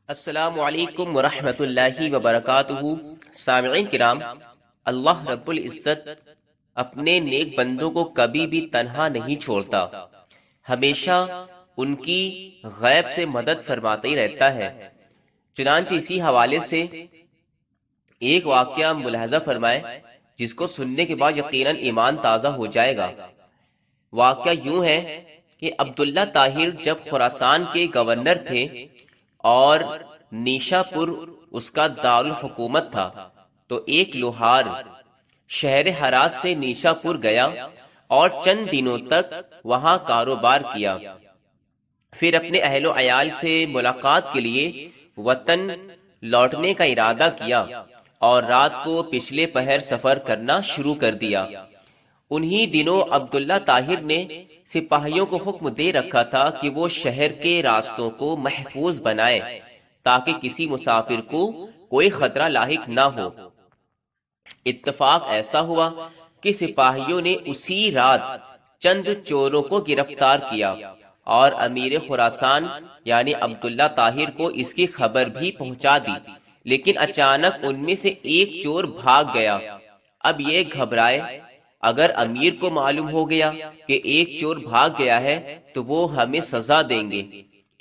السلام علیکم ورحمۃ اللہ وبرکاتہ۔ سامعین کرام، اللہ رب العزت اپنے نیک بندوں کو کبھی بھی تنہا نہیں چھوڑتا، ہمیشہ ان کی غیب سے مدد فرماتا ہی رہتا ہے۔ چنانچہ اسی حوالے سے ایک واقعہ ملاحظہ فرمائے جس کو سننے کے بعد یقیناً ایمان تازہ ہو جائے گا۔ واقعہ یوں ہے کہ عبداللہ طاہر جب خراسان کے گورنر تھے اور نیشا پور اس کا دارالحکومت تھا، تو ایک لوہار شہر ہرات سے نیشا پور گیا اور چند دنوں تک وہاں کاروبار کیا، پھر اپنے اہل و عیال سے ملاقات کے لیے وطن لوٹنے کا ارادہ کیا اور رات کو پچھلے پہر سفر کرنا شروع کر دیا۔ انہی دنوں عبداللہ طاہر نے سپاہیوں کو حکم دے رکھا تھا کہ وہ شہر کے راستوں کو محفوظ بنائے تاکہ کسی مسافر کو کوئی خطرہ لاحق نہ ہو۔ اتفاق ایسا ہوا کہ سپاہیوں نے اسی رات چند چوروں کو گرفتار کیا اور امیر خراسان یعنی عبداللہ طاہر کو اس کی خبر بھی پہنچا دی، لیکن اچانک ان میں سے ایک چور بھاگ گیا۔ اب یہ گھبرائے، اگر امیر کو معلوم ہو گیا کہ ایک چور بھاگ گیا ہے تو وہ ہمیں سزا دیں گے۔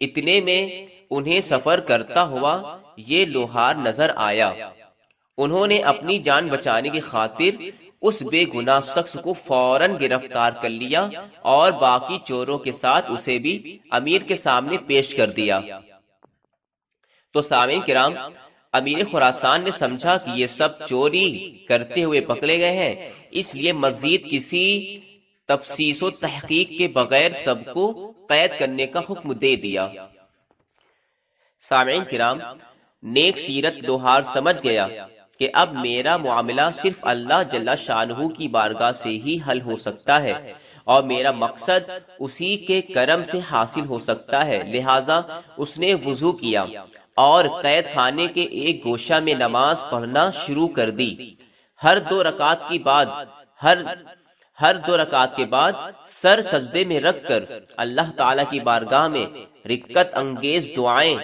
اتنے میں انہیں سفر کرتا ہوا یہ لوہار نظر آیا۔ انہوں نے اپنی جان بچانے کی خاطر اس بے گناہ شخص کو فوراً گرفتار کر لیا اور باقی چوروں کے ساتھ اسے بھی امیر کے سامنے پیش کر دیا۔ تو سامعین کرام، امیر خراسان نے سمجھا کہ یہ سب چوری کرتے ہوئے پکڑے گئے ہیں، اس لیے مزید کسی تفصیص و تحقیق کے بغیر سب کو قید کرنے کا حکم دے دیا۔ سامعین کرام، نیک سیرت لوہار سمجھ گیا کہ اب میرا معاملہ صرف اللہ جل شانہ کی بارگاہ سے ہی حل ہو سکتا ہے اور میرا مقصد اسی کے کرم سے حاصل ہو سکتا ہے، لہٰذا اس نے وضو کیا اور قید خانے کے ایک گوشہ میں نماز پڑھنا شروع کر دی۔ ہر دو رکعت کے بعد سر سجدے میں رکھ کر اللہ تعالی کی بارگاہ میں رکت انگیز دعائیں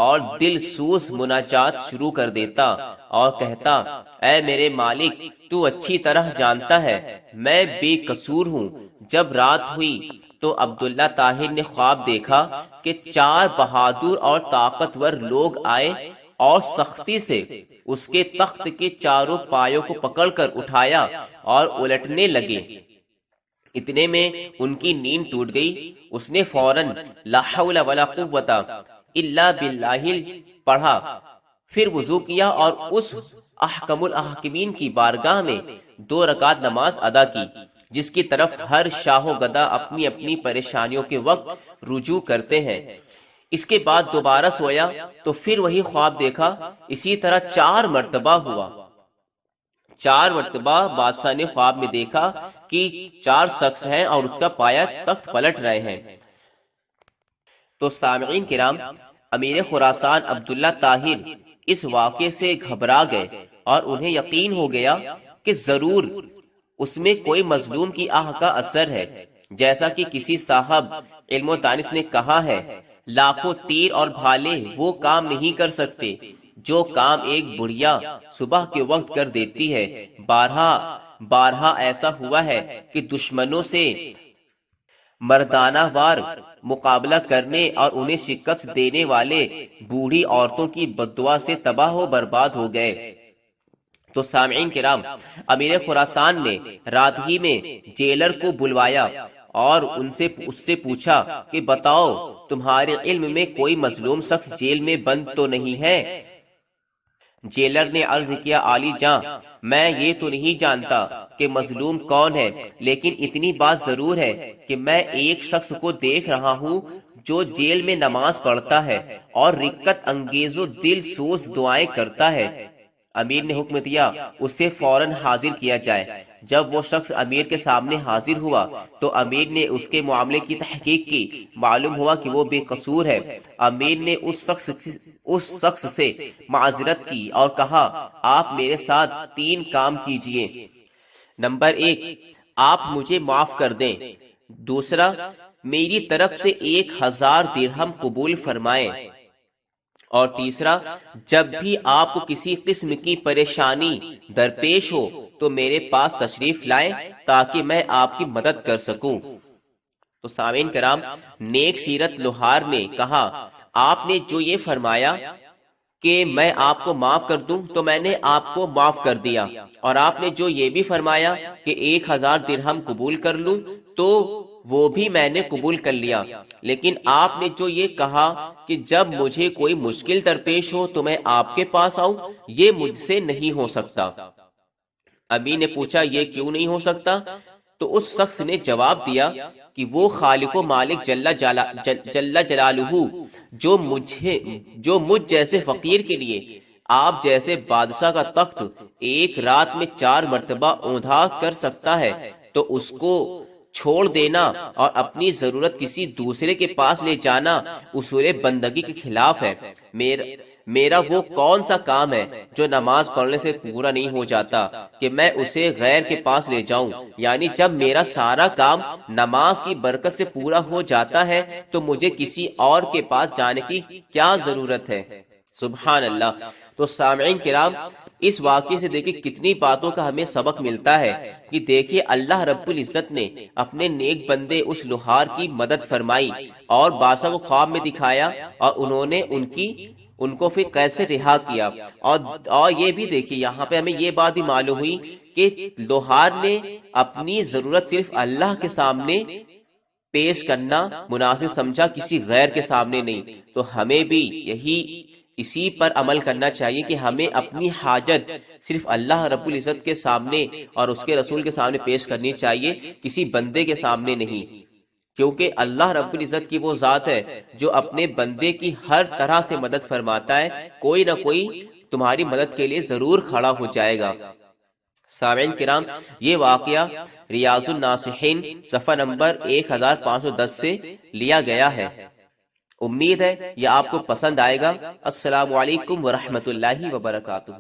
اور دل سوز مناجات شروع کر دیتا اور کہتا، اے میرے مالک، تو اچھی طرح جانتا ہے میں بے قصور ہوں۔ جب رات ہوئی تو عبداللہ طاہر نے خواب دیکھا کہ 4 بہادر اور طاقتور لوگ آئے اور سختی سے اس کے تخت کے چاروں پایوں کو پکڑ کر اٹھایا اور الٹنے لگے۔ اتنے میں ان کی نیند ٹوٹ گئی۔ اس نے فوراً لا حول ولا قوت الا باللہ پڑھا، پھر وضو کیا اور اس احکم الحاکمین کی بارگاہ میں 2 رکعت نماز ادا کی جس کی طرف ہر شاہ و گدا اپنی اپنی پریشانیوں کے وقت رجوع کرتے ہیں۔ اس کے بعد دوبارہ سویا تو پھر وہی خواب دیکھا، اسی طرح 4 مرتبہ ہوا۔ 4 مرتبہ بادشاہ نے خواب میں دیکھا کہ 4 شخص ہیں اور اس کا پایا تخت پلٹ رہے ہیں۔ تو سامعین کرام، امیر خراسان عبداللہ طاہر اس واقعے سے گھبرا گئے اور انہیں یقین ہو گیا کہ ضرور اس میں کوئی مظلوم کی آہ کا اثر ہے، جیسا کہ کسی صاحب علم و دانش نے کہا ہے، لاکھوں تیر اور بھالے وہ کام نہیں کر سکتے جو کام ایک بڑھیا صبح کے وقت کر دیتی ہے۔ بارہا ایسا ہوا ہے کہ دشمنوں سے مردانہ وار مقابلہ کرنے اور انہیں شکست دینے والے بوڑھی عورتوں کی بددعا سے تباہ و برباد ہو گئے۔ تو سامعین کرام، امیر خراسان نے رات ہی میں جیلر کو بلوایا اور اس سے پوچھا کہ بتاؤ، تمہارے علم میں کوئی مظلوم شخص جیل میں بند تو نہیں ہے؟ جیلر نے عرض کیا، عالی جاں، میں یہ تو نہیں جانتا کہ مظلوم کون ہے، لیکن اتنی بات ضرور ہے کہ میں ایک شخص کو دیکھ رہا ہوں جو جیل میں نماز پڑھتا ہے اور رکت انگیز و دل سوز دعائیں کرتا ہے۔ امیر نے حکم دیا اسے فوراً حاضر کیا جائے۔ جب وہ شخص امیر کے سامنے حاضر ہوا تو امیر نے اس کے معاملے کی تحقیق کی، معلوم ہوا کہ وہ بے قصور ہے۔ امیر نے اس شخص سے معذرت کی اور کہا، آپ میرے ساتھ 3 کام کیجئے۔ نمبر 1، آپ مجھے معاف کر دیں۔ دوسرا، میری طرف سے 1000 درہم قبول فرمائیں۔ اور تیسرا، جب بھی آپ کو کسی قسم کی پریشانی درپیش ہو تو میرے پاس تشریف لائیں تاکہ میں آپ کی مدد کر سکوں۔ تو سامعین کرام، نیک سیرت لوہار نے کہا، آپ نے جو یہ فرمایا کہ میں آپ کو معاف کر دوں تو میں نے آپ کو معاف کر دیا، اور آپ نے جو یہ بھی فرمایا کہ 1000 درہم قبول کر لوں تو وہ بھی میں نے قبول کر لیا، لیکن آپ نے جو یہ کہا کہ جب مجھے کوئی مشکل درپیش ہو تو میں آپ کے پاس آؤں، یہ مجھ سے نہیں ہو سکتا۔ ابی نے پوچھا یہ کیوں نہیں ہو سکتا؟ تو اس شخص نے جواب دیا کہ وہ خالق و مالک جل جلالہ جو مجھ جیسے فقیر کے لیے آپ جیسے بادشاہ کا تخت ایک رات میں 4 مرتبہ اوندھا کر سکتا ہے، تو اس کو چھوڑ دینا اور اپنی ضرورت کسی دوسرے کے پاس لے جانا اصول بندگی کے خلاف ہے۔ میرا وہ کون سا کام ہے جو نماز پڑھنے سے پورا نہیں ہو جاتا کہ میں اسے غیر کے پاس لے جاؤں؟ یعنی جب میرا سارا کام نماز کی برکت سے پورا ہو جاتا ہے تو مجھے کسی اور کے پاس جانے کی کیا ضرورت ہے؟ سبحان اللہ۔ تو سامعین کرام، اس واقعے سے دیکھیں کتنی باتوں کا ہمیں سبق ملتا ہے کہ دیکھیے اللہ رب العزت نے اپنے نیک بندے اس لوہار کی مدد فرمائی اور بادشاہ کو خواب میں دکھایا، اور انہوں نے ان کو پھر کیسے رہا کیا۔ اور یہ بھی دیکھیے یہاں پہ ہمیں یہ بات بھی معلوم ہوئی کہ لوہار نے اپنی ضرورت صرف اللہ کے سامنے پیش کرنا مناسب سمجھا، کسی غیر کے سامنے نہیں۔ تو ہمیں بھی اسی پر عمل کرنا چاہیے کہ ہمیں اپنی حاجت صرف اللہ رب العزت کے سامنے اور اس کے رسول کے سامنے پیش کرنی چاہیے، کسی بندے کے سامنے نہیں، کیونکہ اللہ رب العزت کی وہ ذات ہے جو اپنے بندے کی ہر طرح سے مدد فرماتا ہے، کوئی نہ کوئی تمہاری مدد کے لیے ضرور کھڑا ہو جائے گا۔ سامعین کرام، یہ واقعہ ریاض الناصحین صفحہ نمبر 1510 سے لیا گیا ہے۔ امید ہے یہ آپ کو پسند آئے گا۔ السلام علیکم ورحمۃ اللہ وبرکاتہ۔